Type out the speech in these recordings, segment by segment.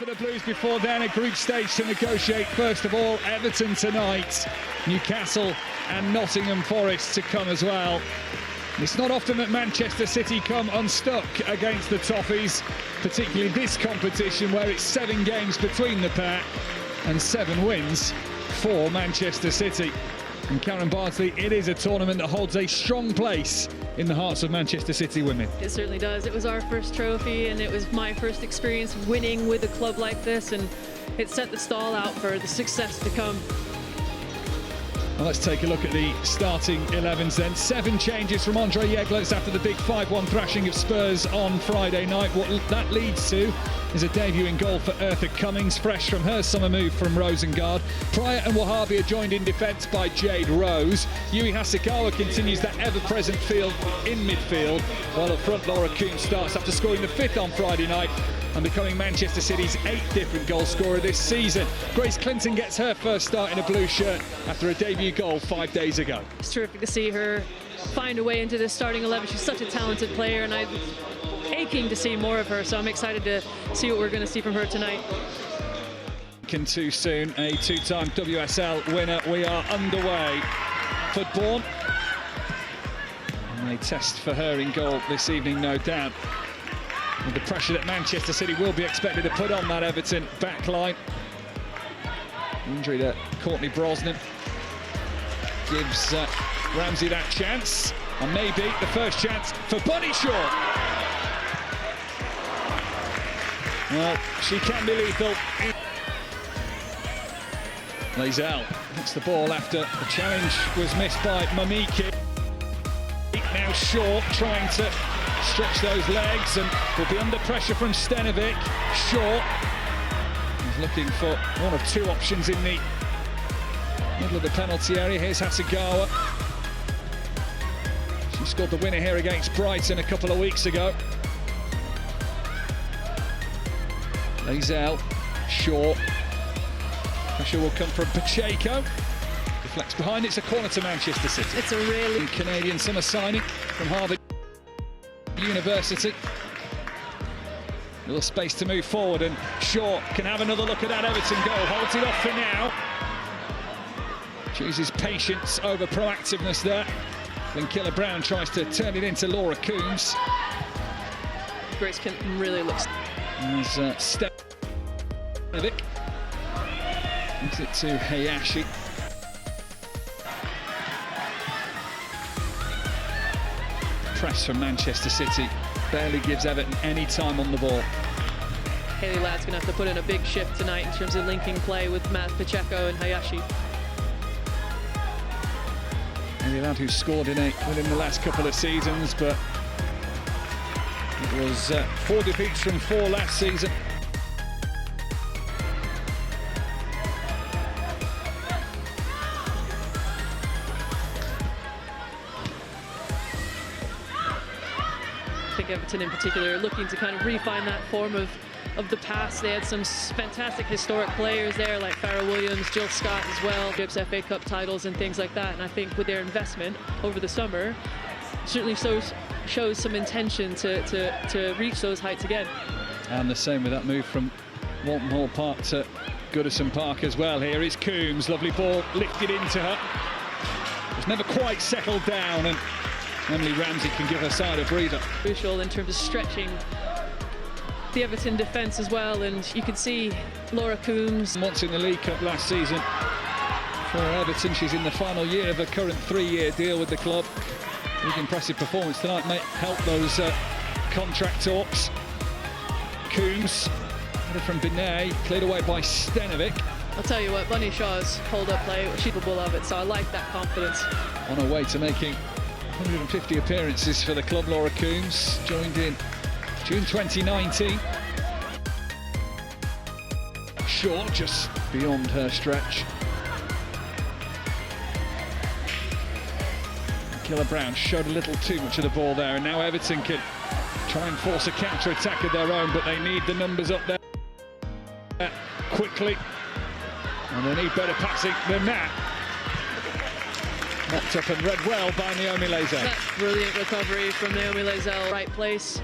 for the Blues before then, a group stage to negotiate. First of all, Everton tonight, Newcastle and Nottingham Forest to come as well. It's not often that Manchester City come unstuck against the Toffees, particularly this competition where it's 7 games between the pair and 7 wins for Manchester City. And Karen Bardsley, it is a tournament that holds a strong place in the hearts of Manchester City women. It certainly does. It was our first trophy and it was my first experience winning with a club like this, and it set the stall out for the success to come. Well, let's take a look at the starting 11s then. 7 changes from Andre Jeglers after the big 5-1 thrashing of Spurs on Friday night. What that leads to is a debut in goal for Eartha Cummings, fresh from her summer move from Rosengard. Pryor and Wahhabi are joined in defence by Jade Rose. Yui Hasagawa continues that ever-present field in midfield, while up front Laura Coombs starts after scoring the 5th on Friday night and becoming Manchester City's 8th different goal scorer this season. Grace Clinton gets her first start in a blue shirt after a debut goal 5 days ago. It's terrific to see her find a way into this starting 11. She's such a talented player and I'm aching to see more of her, so I'm excited to see what we're going to see from her tonight. Too soon, a 2-time WSL winner. We are underway. Football. And a test for her in goal this evening, no doubt. With the pressure that Manchester City will be expected to put on that Everton backline. Injury to Courtney Brosnan gives Ramsey that chance, and maybe the first chance for Bunny Shaw. Well, she can be lethal. Lazelle hits the ball after the challenge was missed by Mamiki. Now Shaw trying to stretch those legs and will be under pressure from Stenovic. Shaw is looking for one of 2 options in the middle of the penalty area. Here's Hasagawa. She scored the winner here against Brighton a couple of weeks ago. Lazelle, Shaw. Pressure will come from Pacheco. Deflects behind, it's a corner to Manchester City. It's a really Canadian summer signing from Harvard University. A little space to move forward, and Shaw can have another look at that Everton goal. Holds it off for now. Chooses patience over proactiveness there. Then Killer Brown tries to turn it into Laura Coombs. Grace Clinton really looks. There's Stenovic. Gives it to Hayashi. Press from Manchester City barely gives Everton any time on the ball. Hayley Ladd's going to have to put in a big shift tonight in terms of linking play with Matt Pacheco and Hayashi. Hayley Ladd, who's scored within the last couple of seasons, but it was 4 defeats from 4 last season. I think Everton in particular are looking to kind of refine that form of the past. They had some fantastic historic players there like Farrah Williams, Jill Scott as well, Gibbs FA Cup titles and things like that, and I think with their investment over the summer certainly shows some intention to reach those heights again. And the same with that move from Walton Hall Park to Goodison Park as well. Here is Coombs, lovely ball lifted into her. It's never quite settled down, and Emily Ramsey can give her side a breather. Crucial in terms of stretching the Everton defence as well, and you can see Laura Coombs. Once in the League Cup last season for Everton. She's in the final year of her current 3-year deal with the club. Big impressive performance tonight may help those contract talks. Coombs, from Binet, cleared away by Stenovic. I'll tell you what, Bunny Shaw's hold-up play was capable of it, so I like that confidence. On her way to making 150 appearances for the club, Laura Coombs joined in June 2019. Shaw just beyond her stretch. Killer Brown showed a little too much of the ball there, and now Everton can try and force a counter-attack of their own, but they need the numbers up there quickly, and they need better passing than that. Knocked up and read well by Naomi Lazelle. That's brilliant recovery from Naomi Lazelle. Right place.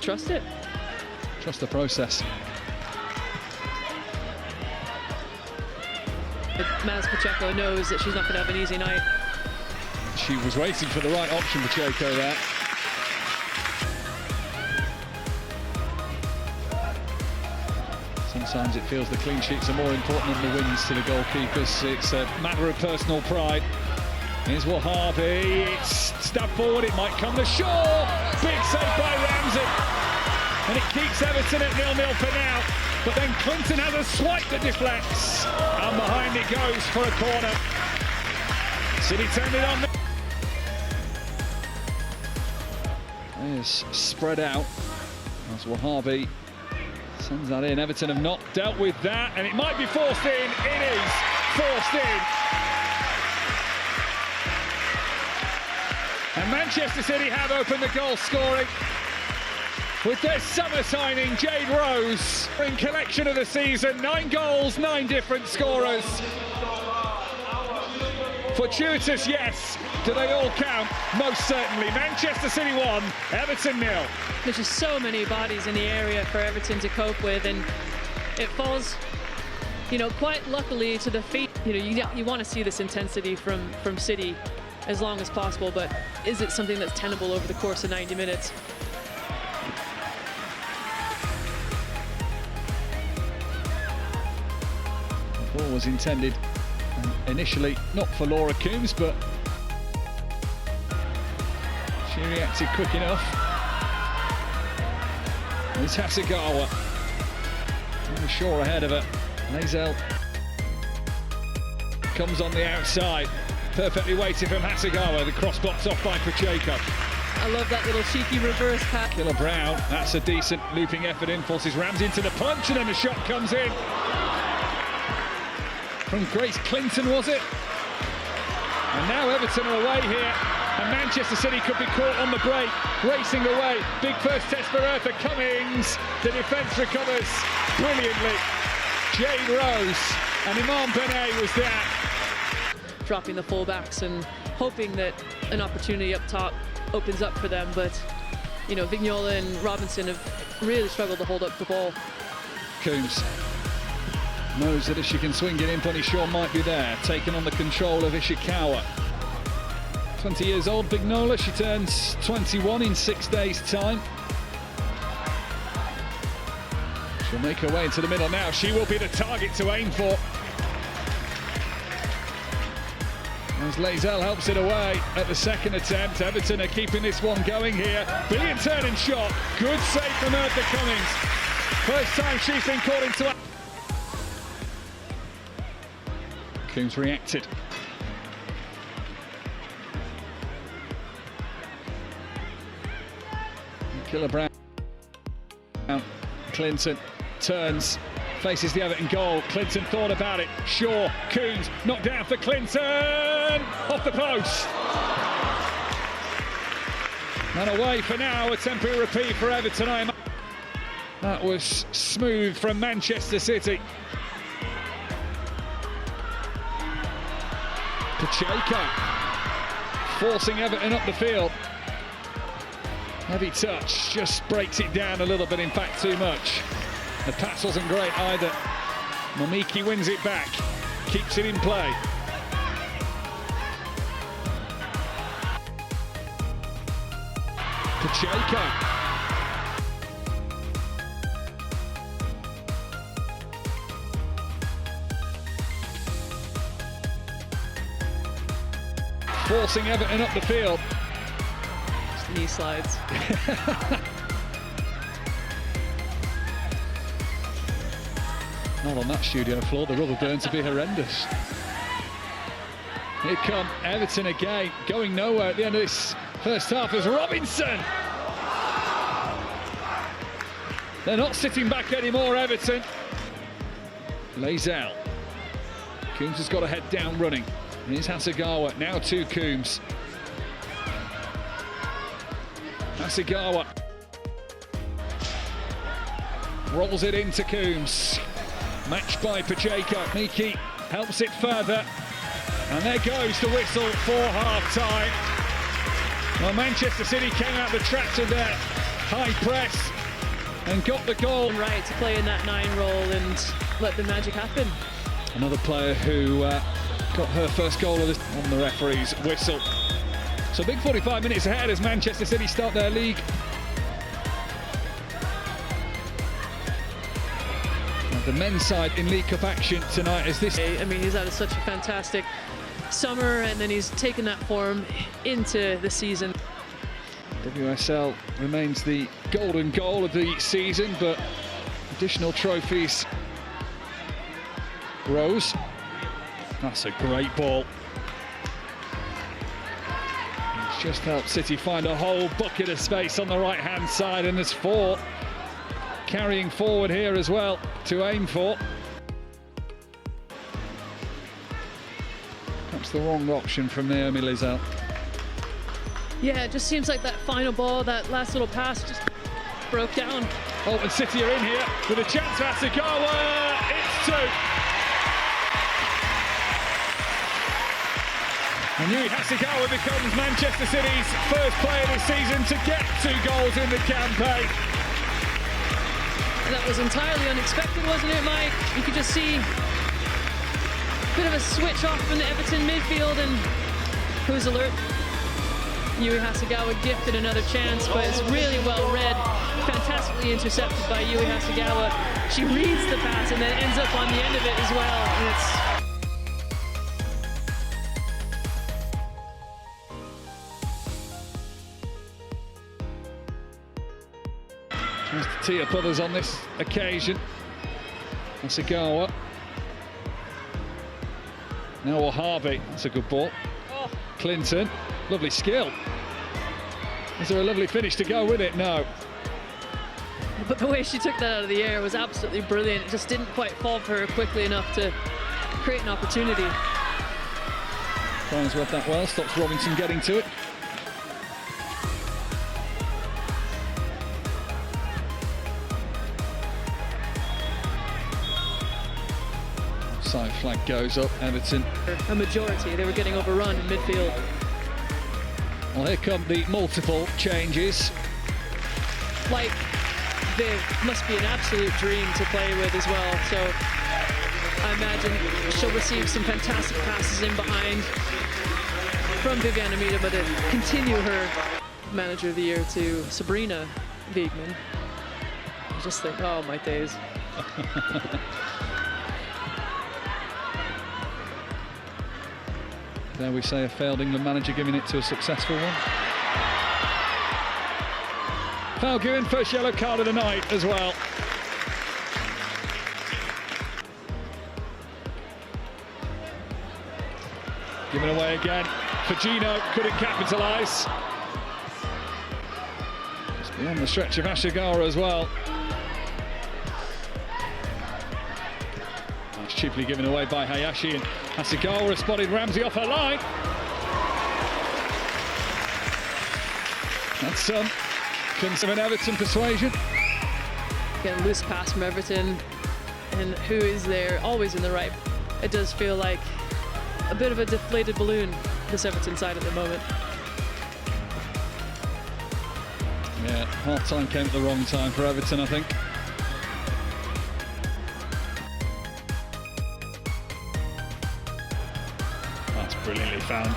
Trust it. Trust the process. But Maz Pacheco knows that she's not going to have an easy night. She was waiting for the right option, Pacheco, there. Sometimes it feels the clean sheets are more important than the wins to the goalkeepers. It's a matter of personal pride. Here's Wahhabi, it's stabbed forward, it might come to shore. Big save by Ramsey. And it keeps Everton at 0-0 for now. But then Clinton has a swipe that deflects. And behind it goes for a corner. City turned it on. There's spread out as Wahhabi sends that in. Everton have not dealt with that, and it might be forced in. It is forced in. And Manchester City have opened the goal scoring with their summer signing, Jade Rose, in collection of the season. 9 goals, 9 different scorers. Fortuitous, yes. Do they all count? Most certainly. Manchester City 1, Everton 0. There's just so many bodies in the area for Everton to cope with, and it falls, quite luckily to the feet. You want to see this intensity from City as long as possible, but is it something that's tenable over the course of 90 minutes? The ball was intended initially not for Laura Coombs, but she reacted quick enough. It's Hasegawa. Shaw ahead of her. Lazel comes on the outside. Perfectly weighted from Hasegawa. The cross blocked off by Pacheco. I love that little cheeky reverse pass. Killer Brown, that's a decent looping effort in. Forces Ramsey into the punch, and then the shot comes in. From Grace Clinton, was it? And now Everton are away here, and Manchester City could be caught on the break, racing away. Big first test for Eartha Cummings. The defence recovers brilliantly. Jade Rose and Imam Benet was there. Dropping the fullbacks and hoping that an opportunity up top opens up for them, but Vignola and Robinson have really struggled to hold up the ball. Coombs knows that if she can swing it in, Bunny Shaw might be there, taking on the control of Ishikawa. 20 years old, Vignola, she turns 21 in 6 days' time. She'll make her way into the middle now. She will be the target to aim for. As Lazel helps it away at the second attempt. Everton are keeping this one going here. Brilliant turn and shot. Good save from Eartha Cummings. First time she's been called into... Coombs reacted. Killer Brown. Clinton turns, faces the Everton goal. Clinton thought about it. Shaw, Coombs, knocked down for Clinton. Off the post. And away for now, a temporary repeat for Everton. That was smooth from Manchester City. Pacheco forcing Everton up the field. Heavy touch, just breaks it down a little bit, in fact too much. The pass wasn't great either. Momiki wins it back, keeps it in play. Pacheco. Forcing Everton up the field. Just knee slides. Not on that studio floor, the rubber burn to be horrendous. Here come Everton again, going nowhere at the end of this first half as Robinson. They're not sitting back anymore, Everton. Lazel. Coombs has got to head down running. Here's Hasegawa, now to Coombs. Hasegawa rolls it into Coombs. Matched by Pacheco. Miki helps it further. And there goes the whistle for half-time. Well, Manchester City came out the tracks of their high press. and got the goal. Right to play in that 9 role and let the magic happen. Another player who got her first goal of this on the referee's whistle. So big 45 minutes ahead as Manchester City start their league. And the men's side in League Cup action tonight as this... I mean, he's had such a fantastic summer and then he's taken that form into the season. WSL remains the golden goal of the season, but additional trophies rose. That's a great ball. It's just helped City find a whole bucket of space on the right-hand side, and there's 4 carrying forward here as well to aim for. Perhaps the wrong option from Naomi Lizelle. Yeah, it just seems like that final ball, that last little pass just broke down. Oh, and City are in here with a chance for Asakawa. It's 2. And Yui Hasegawa becomes Manchester City's first player this season to get 2 goals in the campaign. That was entirely unexpected, wasn't it, Mike? You could just see a bit of a switch off from the Everton midfield, and who's alert? Yui Hasegawa gifted another chance, but it's really well read, fantastically intercepted by Yui Hasegawa. She reads the pass and then ends up on the end of it as well, and it's... Tries to tee up others on this occasion. Hasegawa. Now Harvey, that's a good ball. Clinton, lovely skill. Is there a lovely finish to go with it? No. But the way she took that out of the air was absolutely brilliant. It just didn't quite fall for her quickly enough to create an opportunity. Finds that well, stops Robinson getting to it. Side flag goes up, Everton. A majority, they were getting overrun in midfield. Well, here come the multiple changes. Like, they must be an absolute dream to play with as well. So I imagine she'll receive some fantastic passes in behind from Vivianne Miedema to continue her Manager of the Year to Sabrina Wiegman. I just think, oh my days. There we say a failed England manager giving it to a successful one. Foul given, first yellow card of the night as well. Given away again. Fujino couldn't capitalise. It's beyond the stretch of Ashigawa as well. That's cheaply given away by Hayashi, and Hasegawa spotted Ramsey off her line. That's some of an Everton persuasion. Again, loose pass from Everton, and who is there? Always in the right. It does feel like a bit of a deflated balloon, this Everton side at the moment. Yeah, half time came at the wrong time for Everton, I think. That's brilliantly found.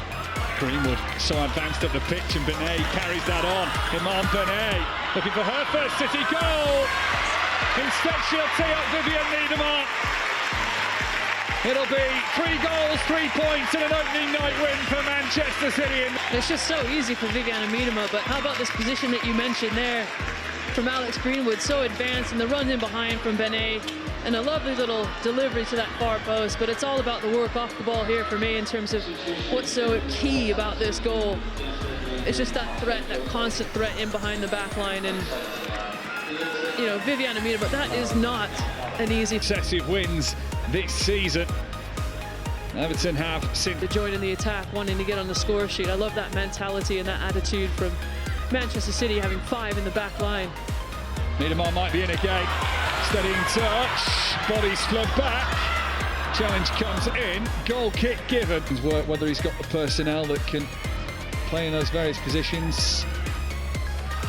Greenwood so advanced up the pitch, and Benet carries that on. Iman Benet looking for her first City goal. Instead she'll tee up Vivianne Miedema. It'll be 3 goals, 3 points, and an opening night win for Manchester City. It's just so easy for Vivianne Miedema, but how about this position that you mentioned there from Alex Greenwood, so advanced, and the run in behind from Benet, and a lovely little delivery to that far post. But it's all about the work off the ball here for me in terms of what's so key about this goal. It's just that threat, that constant threat in behind the back line, and you know, Vivianne Miedema, that is not an easy... Successive wins this season. Everton have since to join in the attack, wanting to get on the score sheet. I love that mentality and that attitude from Manchester City, having 5 in the back line. Miedema might be in again. Steadying touch, bodies flung back. Challenge comes in, goal kick given. Work whether he's got the personnel that can play in those various positions.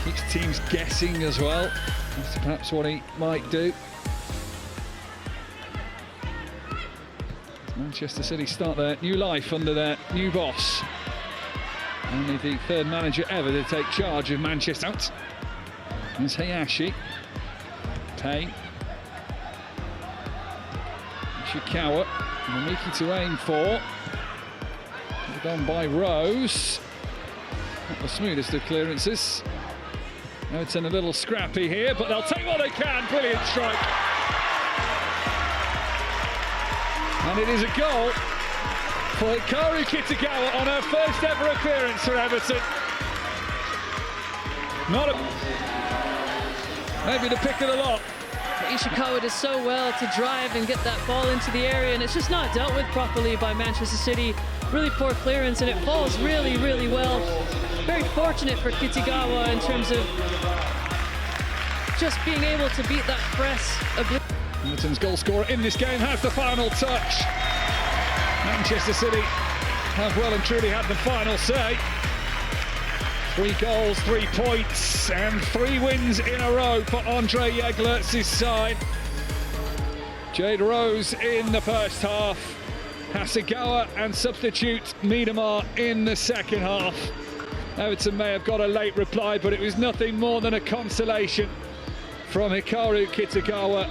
Keeps teams guessing as well. That's perhaps what he might do. Manchester City start their new life under their new boss. Only the third manager ever to take charge of Manchester. Out. There's Hayashi. Payne. Ishikawa. Mamiki to aim for. Done by Rose. Not the smoothest of clearances. Everton a little scrappy here, but they'll take what they can. Brilliant strike. And it is a goal for Hikaru Kitagawa on her first ever appearance for Everton. Not a... maybe the pick of the lot. Ishikawa does so well to drive and get that ball into the area, and it's just not dealt with properly by Manchester City. Really poor clearance, and it falls really, really well. Very fortunate for Kitagawa in terms of just being able to beat that press. Everton's goal scorer in this game has the final touch. Manchester City have well and truly had the final say. 3 goals, 3 points, and 3 wins in a row for Andre Jeglert's side. Jade Rose in the first half. Hasegawa and substitute Miedemar in the second half. Everton may have got a late reply, but it was nothing more than a consolation from Hikaru Kitagawa.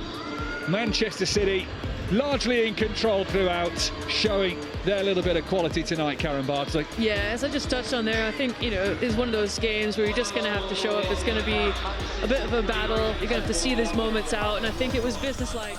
Manchester City largely in control throughout, showing their little bit of quality tonight, Karen Bardsley. Yeah, as I just touched on there, I think, it's one of those games where you're just going to have to show up. It's going to be a bit of a battle. You're going to have to see these moments out, and I think it was businesslike.